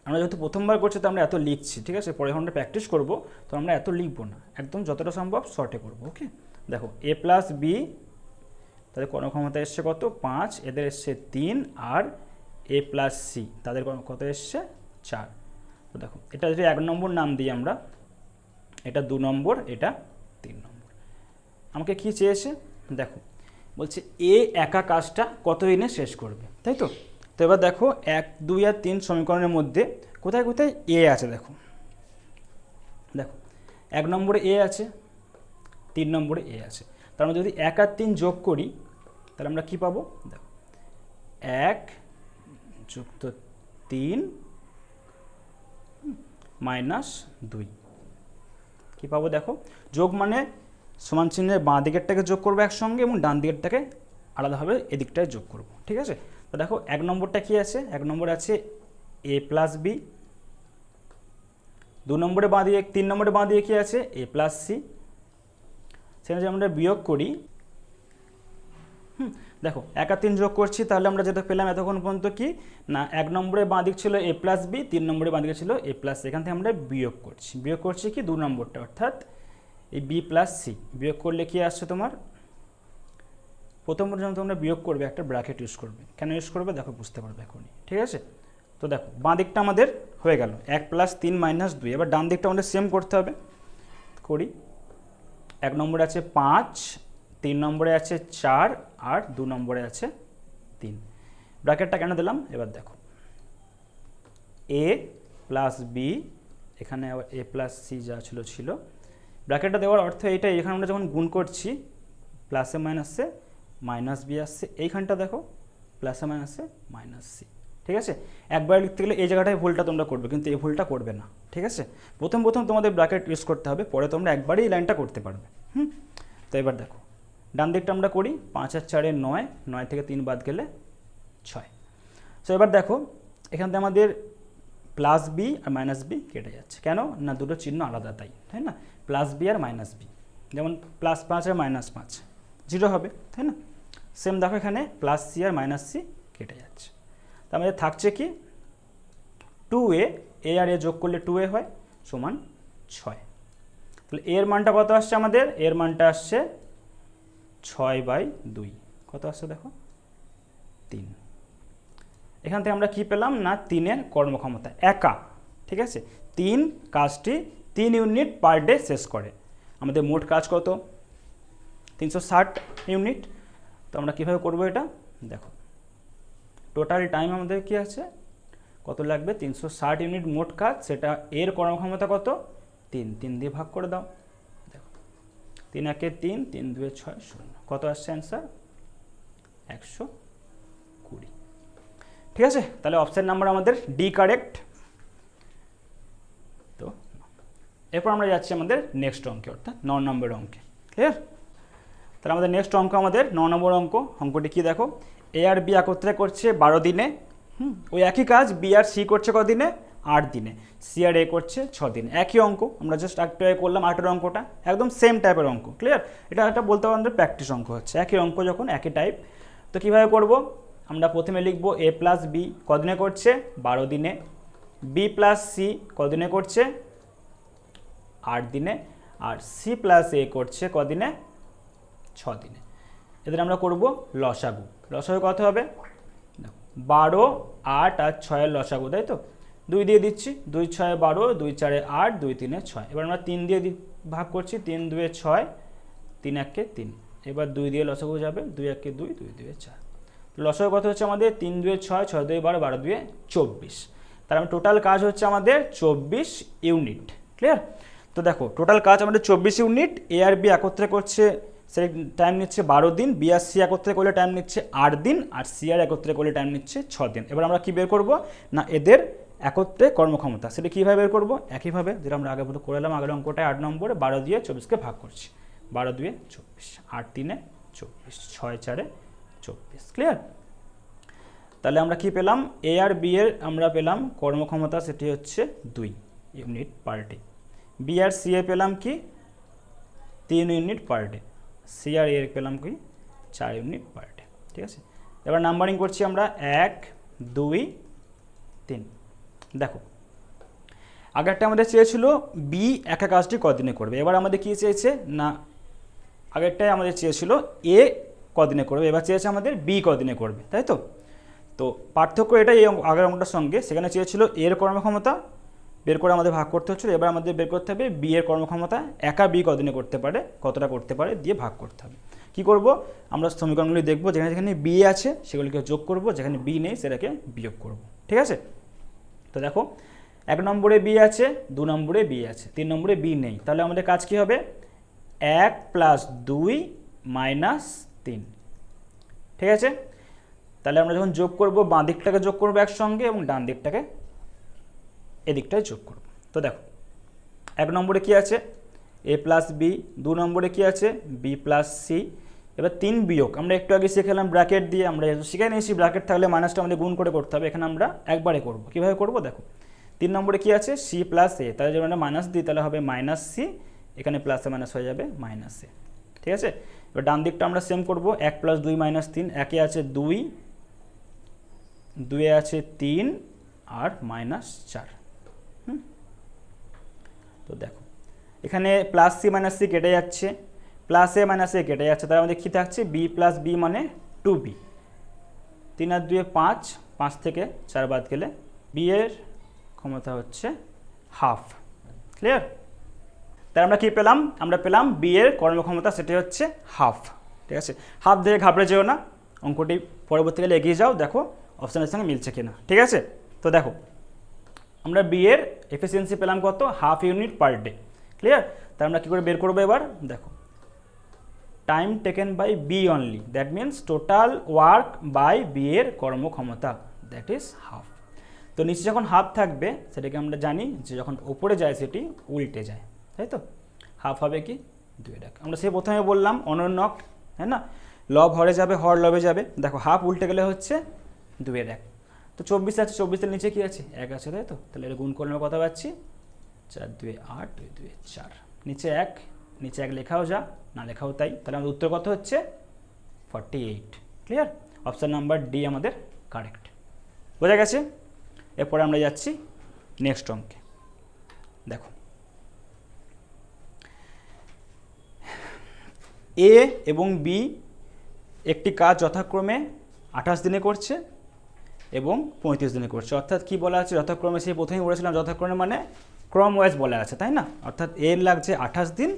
আমরা যেহেতু প্রথমবার করছি তো আমরা এত লিখছি, ঠিক আছে? পরে যখন আমরা প্র্যাকটিস করবো তো আমরা এত লিখবো না, একদম যতটা সম্ভব শর্টে করবো। ওকে, দেখো এ প্লাস বি তাদের কর্মক্ষমতা এসছে কত 5, এদের এসছে 3, আর এ প্লাস সি তাদের কত এসছে 4। তো দেখো এটা যদি 1 নম্বর নাম দিই আমরা, এটা 2 নম্বর, এটা 3 নম্বর। আমাকে কি চেয়েছে দেখো, বলছে এ একা কাজটা কত দিনে শেষ করবে, তাই তো? তো এবার দেখো 1 2 আর 3 সমীকরণের মধ্যে কোথায় কোথায় এ আছে, দেখো দেখো 1 নম্বরে এ আছে, 3 নম্বরে এ আছে। তার মানে যদি 1 আর 3 যোগ করি তাহলে আমরা কি পাবো দেখো, 1 যুক্ত 3 মাইনাস 2 কি পাবো দেখো, যোগ মানে সমান চিহ্নের বাঁ দিকেরটাকে যোগ করবো একসঙ্গে এবং ডান দিকেরটাকে আলাদাভাবে এদিকটায় যোগ করব। ঠিক আছে? তো দেখো 1 নম্বরটা কি আছে, 1 নম্বর আছে এ প্লাস বি 2 নম্বরে বাঁ দিয়ে 3 নম্বরে বাঁ দিয়ে কি আছে a প্লাস সি, সেখানে যদি আমরা বিয়োগ করি, দেখো 1 আর 3 যোগ করছি, তাহলে আমরা যেটা পেলাম এতক্ষণ পর্যন্ত কি না 1 নম্বরে বাঁ দিক ছিল a প্লাস বি, 3 নম্বরে বাঁ দিকে ছিল a প্লাস, এখান থেকে আমরা বিয়োগ করছি কি 2 নম্বরটা, অর্থাৎ এই b প্লাস সি। বিয়োগ করলে কি আসছে তোমার, প্রথমবার যখন তোমরা বিয়োগ করবে একটা ব্র্যাকেট ইউজ করবে। কেন ইউজ করবে দেখো, বুঝতে পারবে এখনই, ঠিক আছে। তো দেখো বাঁ দিকটা আমাদের হয়ে গেল 1 প্লাস 3 মাইনাস 2। এবার ডান দিকটা আমাদের সেম করতে হবে, করি। 1 নম্বরে আছে 5, 3 নম্বরে আছে 4 আর 2 নম্বরে আছে 3। ব্র্যাকেটটা কেন দিলাম এবার দেখো, a প্লাস বি, এখানে আবার a প্লাস সি যা ছিল। ব্র্যাকেটটা দেওয়ার অর্থ এইটাই, এখানে আমরা যখন গুণ করছি প্লাসে মাইনাসে মাইনাস বি আসছে, এইখানটা দেখো প্লাসে মাইনাসে মাইনাস সি, ঠিক আছে। একবার লিখতে গেলে এই জায়গাটায় ভুলটা তোমরা করবে, কিন্তু এই ভুলটা করবে না, ঠিক আছে। প্রথম তোমাদের ব্র্যাকেট ইউজ করতে হবে, পরে তোমরা একবারই এই লাইনটা করতে পারবে। তো এবার দেখো ডান দিকটা আমরা করি, 5 আর 4 9, 9 থেকে 3 বাদ গেলে 6। সো এবার দেখো এখান থেকে আমাদের প্লাস বি আর মাইনাস বি কেটে যাচ্ছে, কেন না দুটো চিহ্ন আলাদা, তাই না। প্লাস বি আর মাইনাস বি, যেমন প্লাস 5 আর মাইনাস 5 0 হবে, তাই না। সেম দেখো এখানে প্লাস সি আর মাইনাস সি কেটে যাচ্ছে। তো আমাদের থাকছে কি 2a, a আর a যোগ করলে 2a হয় সমান 6। তাহলে এর মানটা কত আসছে আমাদের, এর মানটা আসছে 6/2। কত আসছে দেখো 3। এখান থেকে আমরা কি পেলাম না 3-এর কর্মক্ষমতা একা, ঠিক আছে। 3 কাজটি 3 ইউনিট পার ডে শেষ করে। আমাদের মোট কাজ কত 360 ইউনিট। তো আমরা কীভাবে করবো এটা দেখো, টোটাল টাইম আমাদের কি আছে, কত লাগবে 360 ইউনিট মোট কাজ, সেটা এর কর্মক্ষমতা কত 3 দিয়ে ভাগ করে দাও। দেখো 3 একে 3, 3 2 6 0, কত আসছে অ্যান্সার 120। ঠিক আছে, তাহলে অপশন নাম্বার আমাদের ডি কারেক্ট। তো এরপর আমরা যাচ্ছি আমাদের নেক্সট অঙ্কে, অর্থাৎ 9 নম্বর অঙ্কে। ক্লিয়ার? তাহলে আমাদের নেক্সট অঙ্ক আমাদের 9 নম্বর অঙ্কটি কি দেখো, এ আর বি একত্রে করছে 12 দিনে। ওই একই কাজ বি আর সি করছে কদিনে 8 দিনে, সি আর এ করছে 6 দিনে। একই অঙ্ক, আমরা জাস্ট একটু করলাম 8-এর অঙ্কটা, একদম সেম টাইপের অঙ্ক। ক্লিয়ার? এটা একটা বলতে পারেন আমাদের প্র্যাকটিস অঙ্ক হচ্ছে, একই অঙ্ক যখন একই টাইপ। তো কীভাবে করব, আমরা প্রথমে লিখব এ প্লাস বি কদিনে করছে 12 দিনে, বি প্লাস সি কদিনে করছে 8 দিনে, আর সি প্লাস এ করছে কদিনে 6 দিনে। এদের আমরা করব লসাগু। লসাগু কত হবে, 12, 8 আর 6-এর লসাগু, তাই তো। 2 দিয়ে দিচ্ছি, 2 6 12, 2 4 8, 2 3 6। এবার আমরা 3 দিয়ে ভাগ করছি, 3 2 6, 3 1 3। এবার 2 দিয়ে লসাগু যাবে, 2 1 2, 2 2 4। লসাগু কত হচ্ছে আমাদের 3 2 6, 6 2 12, 12 2 24। তার মানে টোটাল কাজ হচ্ছে আমাদের 24 ইউনিট। ক্লিয়ার? তো দেখো টোটাল কাজ আমাদের 24 ইউনিট। এ আর বি একত্রে করছে, সে টাইম নিচ্ছে 12 দিন, বি আর সি একত্রে করলে টাইম নিচ্ছে 8 দিন, আর সি আর একত্রে করলে টাইম নিচ্ছে 6 দিন। এবার আমরা কি বের করব না এদের একত্রে কর্মক্ষমতা, সেটা কীভাবে বের করব, একইভাবে যেটা আমরা আগে মতো করে এলাম। আগের অঙ্কটায় 8 নম্বরে 12 দিয়ে 24কে ভাগ করছি, 12 2 24, 8 3 24, 6 4 24। ক্লিয়ার? তাহলে আমরা কি পেলাম, এ আর বি এর আমরা পেলাম কর্মক্ষমতা, সেটি হচ্ছে 2 ইউনিট পার ডে। বি আর সি এ পেলাম কি 3 ইউনিট পার ডে, সি আর এর পেলাম কি 4 ইউনিট পার ডে। ঠিক আছে, এবার নাম্বারিং করছি আমরা 1 2 3। দেখো আগেরটা আমাদের চেয়েছিল বি একা কাজটি কদিনে করবে, এবার আমাদের কি চেয়েছে না আগেরটাই আমাদের চেয়েছিল এ কদিনে করবে, এবার চেয়েছে আমাদের বি কদিনে করবে, তাই তো। তো পার্থক্য এটাই আগের অঙ্কটার সঙ্গে, সেখানে চেয়েছিল এর কর্মক্ষমতা বের করে আমাদের ভাগ করতে হচ্ছিল, এবার আমাদের বের করতে হবে বি এর কর্মক্ষমতা একা বি কদিনে করতে পারে, কতটা করতে পারে দিয়ে ভাগ করতে হবে। কি করব, আমরা সমীকরণগুলি দেখব, যেখানে যেখানে বি আছে সেগুলিকে যোগ করব, যেখানে বি নেই সেটাকে বিয়োগ করব। ঠিক আছে, তো দেখো 1 নম্বরে বি আছে, 2 নম্বরে বি আছে, 3 নম্বরে বি নেই, তাহলে আমাদের কাজ কি হবে 1 + 2 - 3। ঠিক আছে, তাহলে আমরা যখন যোগ করব বাঁ দিকটাকে যোগ করব একসঙ্গে এবং ডান দিকটাকে এদিকটায় যোগ করব। তো দেখো 1 নম্বরে কি আছে এ প্লাস বি, 2 নম্বরে কি আছে বি প্লাস সি। এবার 3 বিয়োগ আমরা একটু আগে শিখলাম ব্র্যাকেট দিয়ে, আমরা শিখে নিয়েছি ব্র্যাকেট থাকলে মাইনাসটা আমাদের গুণ করে করতে হবে, এখানে আমরা একবারে করব। কীভাবে করব দেখো 3 নম্বরে কি আছে সি প্লাস এ, তাহলে যদি আমরা মাইনাস দিই তাহলে হবে মাইনাস সি, এখানে প্লাসে মাইনাস হয়ে যাবে মাইনাস এ। ঠিক আছে, এবার ডান দিকটা আমরা সেম করব, 1 + 2 - 3, একে আছে 2, 2 আছে 3 আর -4। তো দেখো এখানে প্লাস সি মাইনাস সি কেটে যাচ্ছে, প্লাস এ মাইনাস এ কেটে যাচ্ছে, তার মধ্যে কী থাকছে বি প্লাস বি মানে 2b, 3 আর 2 5, 5 থেকে 4 বাদ গেলে বি এর ক্ষমতা হচ্ছে হাফ। ক্লিয়ার? তাই আমরা কী পেলাম, আমরা পেলাম বি এর কর্মক্ষমতা সেটি হচ্ছে হাফ। ঠিক আছে, হাফ দিয়ে ঘাবড়ে যেও না, অঙ্কটি পরবর্তীকালে এগিয়ে যাও, দেখো অপশানের সঙ্গে মিলছে কিনা। ঠিক আছে, তো দেখো আমরা বি এর এফিসিয়েন্সি পেলাম কত, half unit per day. Clear? তাই আমরা কী করে বের করবো এবার, দেখো time taken by B only, that means total work by B এর কর্মক্ষমতা, দ্যাট ইজ হাফ। তো নিচে যখন হাফ থাকবে সেটাকে আমরা জানি যে যখন ওপরে যায় সেটি উল্টে যায়, তাই তো? হাফ হবে কি 2 আমরা সে প্রথমে বললাম অনন্যক, হ্যাঁ না, লব হরে যাবে হর লবে যাবে, দেখো হাফ উল্টে গেলে হচ্ছে 2 তো 24 আছে, 24-এর নিচে কি আছে 1 আছে, তাই তো? তাহলে এটা গুণ করলে কত পাচ্ছি 4 2 8 2 2 4, নিচে 1, নিচে 1 লেখাও যা না লেখাও তাই, তাহলে আমাদের উত্তর কত হচ্ছে 48। ক্লিয়ার? অপশান নাম্বার ডি আমাদের কারেক্ট। বোঝা গেছে? এরপরে আমরা যাচ্ছি নেক্সট অঙ্কে। দেখো এ এবং বি একটি কাজ যথাক্রমে 28 দিনে করছে এবং 35 দিনে করছে, অর্থাৎ কি বলা আছে যথাক্রমে, সেই প্রথমেই বলেছিলাম যথাক্রমে মানে ক্রম ওয়াইজ বলা আছে, তাই না? অর্থাৎ এ এর লাগছে 28 দিন,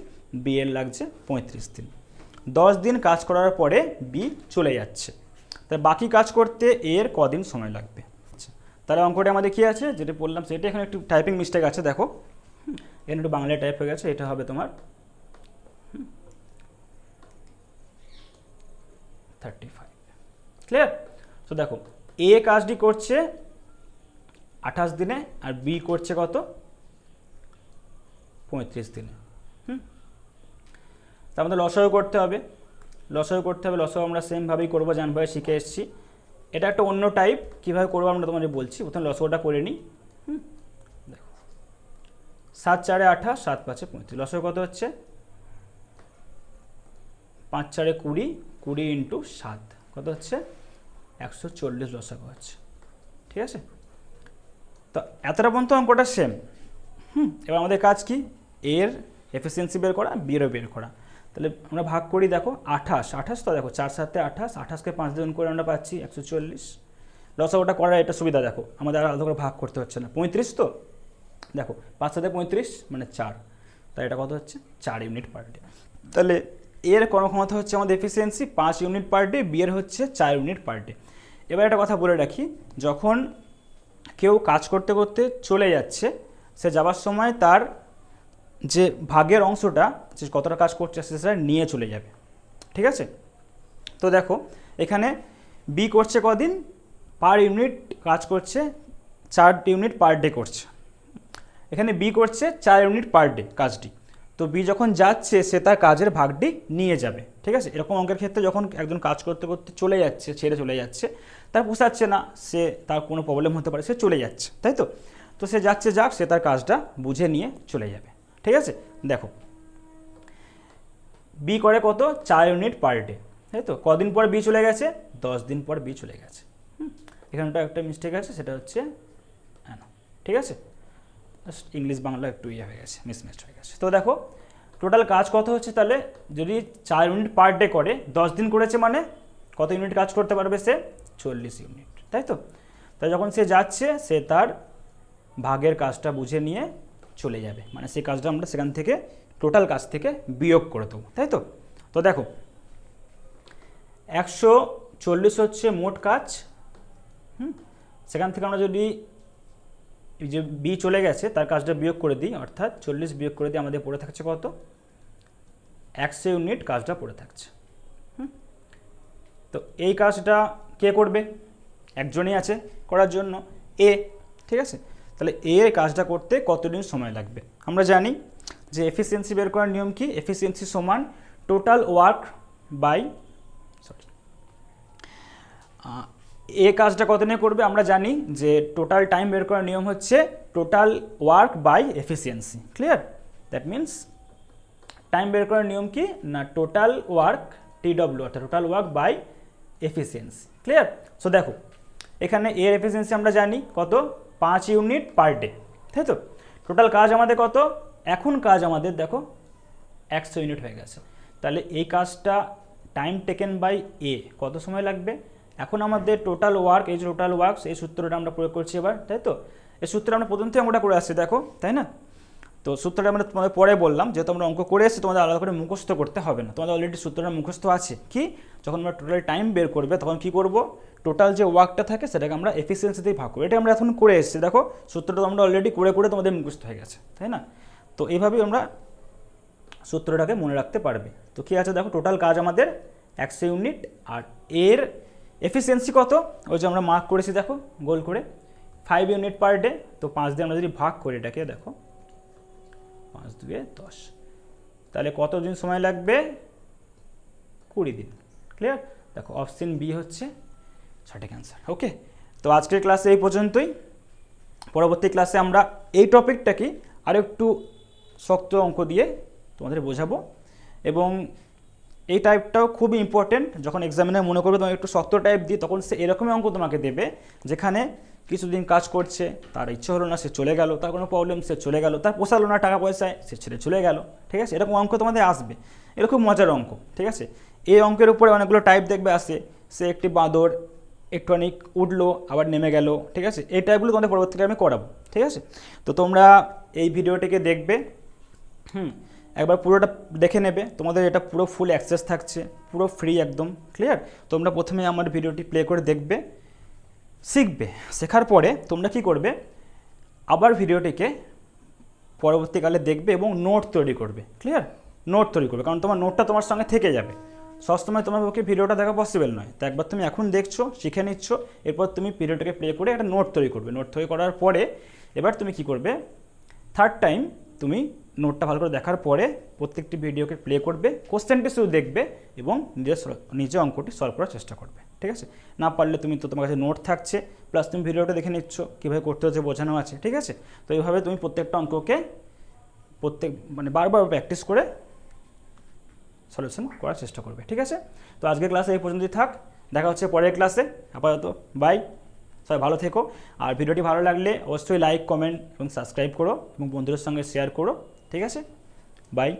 বি এর লাগছে 35 দিন। 10 দিন কাজ করার পরে বি চলে যাচ্ছে, তাই বাকি কাজ করতে এর কদিন সময় লাগবে। আচ্ছা, তাহলে অঙ্কটা আমাদের কী আছে, যেটা বললাম সেটা, এখানে একটু টাইপিং মিস্টেক আছে, দেখো এখানে একটু বাংলায় টাইপ হয়ে গেছে, এটা হবে তোমার 35। ক্লিয়ার? তো দেখো এ কাজটি করছে 28 দিনে আর বি করছে কত 35 দিনে। তার মধ্যে লসাগু করতে হবে, লসাগু আমরা সেমভাবেই করবো, যেমনভাবে শিখে এসেছি। এটা একটা অন্য টাইপ, কীভাবে করবো আমরা তোমাদের বলছি। প্রথমে লসাগুটা করে নিই। দেখো 7 4 28, 7 5 35, লসাগু কত হচ্ছে 5 4 20, 20 × 7 কত হচ্ছে 140 লসাগু হচ্ছে। ঠিক আছে, তো এতটা পর্যন্ত অঙ্কটা সেম। এবার আমাদের কাজ কি, এর এফিসিয়েন্সি বের করা, বিয়েরও বের করা। তাহলে আমরা ভাগ করি, দেখো 28, তো দেখো 4 7 28, 28কে 5 দিয়ে গুণ করে আমরা পাচ্ছি 140। লসাগুটা করার এটা সুবিধা, দেখো আমাদের আর আলাদা করে ভাগ করতে হচ্ছে না। 35 তো দেখো 5 7 35 মানে 4, তাই এটা কত হচ্ছে 4 ইউনিট পার ডে। তাহলে এর কর্মক্ষমতা হচ্ছে আমাদের এফিসিয়েন্সি 5 ইউনিট পার ডে, বিয়ের হচ্ছে 4 ইউনিট পার ডে। এবার একটা কথা বলে রাখি, যখন কেউ কাজ করতে করতে চলে যাচ্ছে, সে যাবার সময় তার যে ভাগের অংশটা, যে কতটা কাজ করছে সেটা নিয়ে চলে যাবে। ঠিক আছে, তো দেখো এখানে বি করছে কদিন, পার ইউনিট কাজ করছে 4 ইউনিট পার ডে করছে। এখানে বি করছে 4 ইউনিট পার ডে কাজটি, তো বি যখন যাচ্ছে সে তার কাজের ভাগটি নিয়ে যাবে। ঠিক আছে, এরকম অঙ্কের ক্ষেত্রে যখন একজন কাজ করতে করতে চলে যাচ্ছে, ছেড়ে চলে যাচ্ছে, তার পোষাচ্ছে না, সে তার কোনো প্রবলেম হতে পারে, সে চলে যাচ্ছে, তাই তো? তো সে যাচ্ছে, যাক, সে তার কাজটা বুঝে নিয়ে চলে যাবে। ঠিক আছে, দেখো বি করে কত 4 ইউনিট পার ডে, তাই তো? কদিন পর বি চলে গেছে, 10 দিন পর বি চলে গেছে। এখানটা একটা মিস্টেক আছে, সেটা হচ্ছে ঠিক আছে, ইংলিশ বাংলা একটু ইয়ে হয়ে গেছে, মিসম্যাচ হয়ে গেছে। তো দেখো টোটাল কাজ কত হচ্ছে, তাহলে যদি 4 ইউনিট পার ডে করে, 10 দিন করেছে মানে কত ইউনিট কাজ করতে পারবে সে 40 ইউনিট, তাই তো? তাই যখন সে যাচ্ছে, সে তার ভাগের কাজটা বুঝে নিয়ে চলে যাবে, মানে সেই কাজটা আমরা সেখান থেকে টোটাল কাজ থেকে বিয়োগ করে দেবো, তাই তো? তো দেখো 140 হচ্ছে মোট কাজ। সেখান থেকে আমরা যদি যে বি চলে গেছে তার কাজটা বিয়োগ করে দিই, অর্থাৎ 40 বিয়োগ করে দিই, আমাদের পড়ে থাকছে কত 100 ইউনিট কাজটা পড়ে থাকছে। তো এই কাজটা কে করবে, একজনই আছে করার জন্য, এ। ঠিক আছে, তাহলে এর কাজটা করতে কতদিন সময় লাগবে? আমরা জানি যে এফিসিয়েন্সি বের করার নিয়ম কি, এফিসিয়েন্সি সমান টোটাল ওয়ার্ক বাই এই কাজটা কত নিয়ে করবে আমরা জানি যে টোটাল টাইম বের করার নিয়ম হচ্ছে total work by efficiency. Clear? That means time বের করার নিয়ম কি না টোটাল ওয়ার্ক TW অর্থাৎ total work by efficiency. Clear? So দেখো এখানে এর এফিসিয়েন্সি আমরা জানি কত 5 ইউনিট পার ডে, তাই তো? টোটাল কাজ আমাদের কত, এখন কাজ আমাদের দেখো 100 ইউনিট হয়ে গেছে। তাহলে এই কাজটা টাইম টেকেন বাই এ কত সময় লাগবে, এখন আমাদের টোটাল ওয়ার্ক, এই যে টোটাল ওয়ার্কস এই সূত্রটা আমরা প্রয়োগ করছি এবার, তাই তো? এই সূত্রটা আমরা প্রথম থেকে অঙ্কটা করে আসছি দেখো, তাই না? তো সূত্রটা আমরা তোমাদের পরে বললাম, যেহেতু আমরা অঙ্ক করে এসেছি তোমাদের আলাদা করে মুখস্থ করতে হবে না, তোমাদের অলরেডি সূত্রটা মুখস্থ আছে। কি, যখন আমরা টোটাল টাইম বের করবে তখন কি করব, টোটাল যে ওয়ার্কটা থাকে সেটাকে আমরা এফিসিয়েন্সিতেই ভাগ করব। এটা আমরা এখন করে এসেছি দেখো, সূত্রটা আমরা অলরেডি করে করে তোমাদের মুখস্থ হয়ে গেছে, তাই না? তো এইভাবেই আমরা সূত্রটাকে মনে রাখতে পারবে। তো কী আছে দেখো, টোটাল কাজ আমাদের 100 ইউনিট, আর এর এফিসিয়েন্সি কত, ওই যে আমরা মার্ক করেছি দেখো গোল করে 5 ইউনিট পার ডে। তো 5 দিয়ে আমরা যদি ভাগ করি এটাকে দেখো 5 2 10, তাহলে কত দিন সময় লাগবে, 20 দিন। ক্লিয়ার? দেখো অপশন বি হচ্ছে সঠিক অ্যান্সার। ওকে, তো আজকের ক্লাসে এই পর্যন্তই। পরবর্তী ক্লাসে আমরা এই টপিকটাকে আরও একটু শক্ত অঙ্ক দিয়ে তোমাদের বোঝাবো, এবং এই টাইপটাও খুবই ইম্পর্টেন্ট। যখন এক্সামিনার মনে করবে তোমাকে একটু শক্ত টাইপ দিই, তখন সে এরকমই অঙ্ক তোমাকে দেবে যেখানে কিছুদিন কাজ করছে, তার ইচ্ছে হলো না, সে চলে গেল, তার কোনো প্রবলেম, সে চলে গেল, তার পোষালো না টাকা পয়সায়, সে ছেড়ে চলে গেল। ঠিক আছে? এরকম অঙ্ক তোমাদের আসবে, এরকম মজার অঙ্ক। ঠিক আছে? এই অঙ্কের উপরে অনেকগুলো টাইপ দেখবে আসে, সে একটি বাঁদর একটুখানি উঠলো আবার নেমে গেল। ঠিক আছে? এই টাইপগুলো তোমাদের পরবর্তীকালে আমি করাবো। ঠিক আছে? তো তোমরা এই ভিডিওটিকে দেখবে, একবার পুরোটা দেখে নেবে, তোমাদের এটা পুরো ফুল অ্যাক্সেস থাকছে, পুরো ফ্রি একদম। ক্লিয়ার? তোমরা প্রথমে আমার ভিডিওটি প্লে করে দেখবে, শিখবে, শেখার পরে তোমরা কি করবে, আবার ভিডিওটিকে পরবর্তীকালে দেখবে এবং নোট তৈরি করবে। ক্লিয়ার? নোট তৈরি করবে, কারণ তোমার নোটটা তোমার সঙ্গে থেকে যাবে, সবসময় তোমার পক্ষে ভিডিওটা দেখা পসিবল নয়। তো একবার তুমি এখন দেখছো, শিখে নিচ্ছ, এরপর তুমি ভিডিওটাকে প্লে করে একটা নোট তৈরি করবে। নোট তৈরি করার পরে এবার তুমি কি করবে, থার্ড টাইম তুমি নোটটা ভালো করে দেখার পরে প্রত্যেকটি ভিডিওকে প্লে করবে, কোশ্চেনটি শুধু দেখবে এবং নিজে অঙ্কটি সলভ করার চেষ্টা করবে। ঠিক আছে? না পারলে তুমি তো তোমার কাছে নোট থাকছে, প্লাস তুমি ভিডিওটা দেখে নিচ্ছ, কীভাবে করতে হচ্ছে বোঝানো আছে। ঠিক আছে? তো এইভাবে তুমি প্রত্যেকটা অঙ্ককে বারবার প্র্যাকটিস করে সলিউশন করার চেষ্টা করবে। ঠিক আছে? তো আজকের ক্লাসে এই পর্যন্তই থাক, দেখা হচ্ছে পরের ক্লাসে। আপাতত বাই, সবাই ভালো থেকো। আর ভিডিওটি ভালো লাগলে অবশ্যই লাইক, কমেন্ট এবং সাবস্ক্রাইব করো এবং বন্ধুদের সঙ্গে শেয়ার করো। ঠিক আছে? বাই।